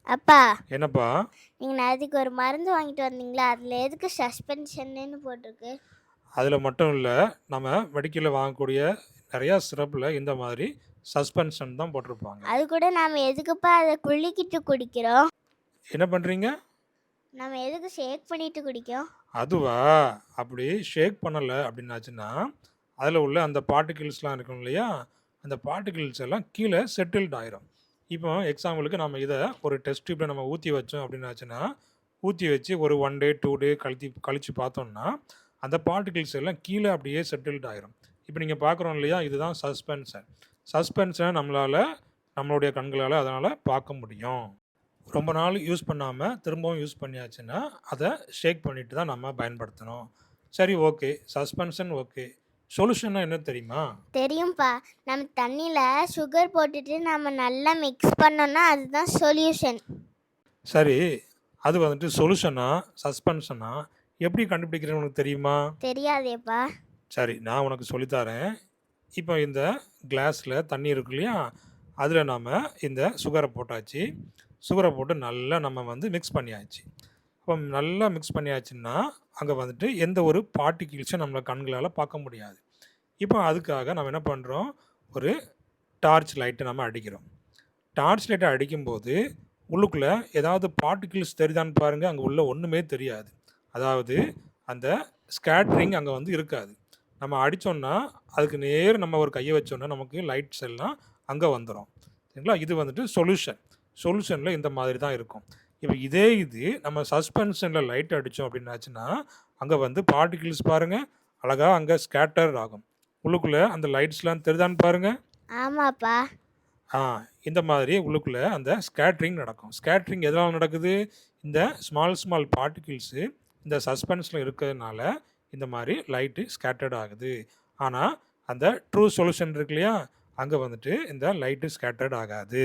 அப்பா, என்னப்பா? நீங்க நேத்துக்கு ஒரு மருந்து வாங்கிட்டு வந்தீங்களா? அதுல எதுக்கு சஸ்பென்ஷன்னு போட்டிருக்கு? அதில மட்டும் இல்ல. நம்ம மெடிக்கல்ல வாங்கக்கூடிய நெறையா சிரப்ல இந்த மாதிரி சஸ்பென்ஷன் தான் போட்டிருப்பாங்க. அது கூட நாம எதுக்குப்பா அத குலுக்கிட்டு குடிக்கிறோம்? என்ன பண்றீங்க? நம்ம எதுக்கு ஷேக் பண்ணிட்டு குடிக்கிறோம்? அதுவா? அப்படி ஷேக் பண்ணல அப்படின்னாச்சுன்னா, அதில உள்ள அந்த பார்ட்டிகிள்ஸ்லாம் இருக்கும் இல்லையா? அந்த பார்ட்டிகிள்ஸ் எல்லாம் கீழ செட்டில்ட் ஆயிரும். இப்போ எக்ஸாம்பிளுக்கு நம்ம இத ஒரு டெஸ்ட் டியூப்ல நம்ம ஊத்தி வச்சோம் அப்படின்னாச்சுன்னா, ஊத்தி வச்சு ஒரு 1 டே, 2 டே கழிச்சு பார்த்தோம்னா, அந்த பார்ட்டிகிள்ஸ் எல்லாம் கீழ அப்படியே செட்டில்ட் ஆயிரும். இப்ப நீங்க பார்க்குறோம் இல்லையா? இதுதான் சஸ்பென்ஷன். சஸ்பென்ஷன நம்மளுடைய கண்களால அதனால பார்க்க முடியும். ரொம்ப நாள் யூஸ் பண்ணாம, திரும்பவும் யூஸ் பண்ணியாச்சுன்னா, அத ஷேக் பண்ணிட்டு தான் நம்ம பயன்படுத்தணும். சரி ஓகே. Suspension okay. சொல்யூஷன்னா என்ன தெரியுமா? தெரியும்பா. நம்ம தண்ணீல சுகர் போட்டுட்டு நம்ம நல்லா மிக்ஸ் பண்ணோம்னா அதுதான் சொல்யூஷன். சரி. அது வந்துட்டு சொல்யூஷனா, சஸ்பென்ஷனா எப்படி கண்டுபிடிக்கிறதுன்னு உனக்கு தெரியுமா? தெரியாதேப்பா. சரி, நான் உனக்கு சொல்லி தரேன். இப்போ இந்த கிளாஸ்ல தண்ணி இருக்கு இல்லையா? அதில நாம இந்த சுகர போட்டாச்சு. சுகர போட்டு நல்லா நம்ம வந்து மிக்ஸ் பண்ணியாச்சு. அப்போ நல்லா மிக்ஸ் பண்ணியாச்சுன்னா, அங்க வந்துட்டு எந்த ஒரு பார்ட்டிகிள்ஸும் நம்மள கண்களால பார்க்க முடியாது. இப்போ அதுக்காக நம்ம என்ன பண்றோம், ஒரு டார்ச் லைட்ட நம்ம அடிக்கிறோம். டார்ச் லைட்ட அடிக்கும்போது, உள்ளுக்குள்ள ஏதாவது பார்ட்டிகிள்ஸ் தெரியுதான்னு பாருங்க. அங்க உள்ள ஒண்ணுமே தெரியாது. அதாவது அந்த ஸ்கேட்டரிங் அங்க வந்து இருக்காது. நம்ம அடிச்சோம்னா, அதுக்கு நேர் நம்ம ஒரு கைய வச்சோம்னா, நமக்கு லைட்ஸ் எல்லாம் அங்க வந்துரும். சரிங்களா? இது வந்துட்டு சொல்யூஷன். சொல்யூஷன்ல இந்த மாதிரி தான் இருக்கும். இப்ப இதே இது நம்ம சஸ்பென்ஷன்ல லைட் அடிச்சோம் அப்படின்னாச்சுன்னா, அங்க வந்து பார்ட்டிகிள்ஸ் பாருங்க, அழகா அங்க ஸ்கேட்டர் ஆகும். உள்ளுக்குள்ள அந்த லைட்ஸ்லாம் தெரியுதான்னு பாருங்க. ஆமாப்பா. ஆ இந்த மாதிரி உள்ளுக்குள்ள அந்த ஸ்கேட்டரிங் நடக்கும். ஸ்கேட்டரிங் எதனால நடக்குது? இந்த ஸ்மால் பார்ட்டிகிள்ஸு இந்த சஸ்பென்ஸ்ல இருக்கிறதுனால, இந்த மாரி லைட்டு ஸ்கேட்டர்ட் ஆகுது. ஆனா, அந்த ட்ரூ சொல்யூஷன் இருக்கு இல்லையா? அங்க வந்துட்டு இந்த லைட்டு ஸ்கேட்டர்ட் ஆகாது.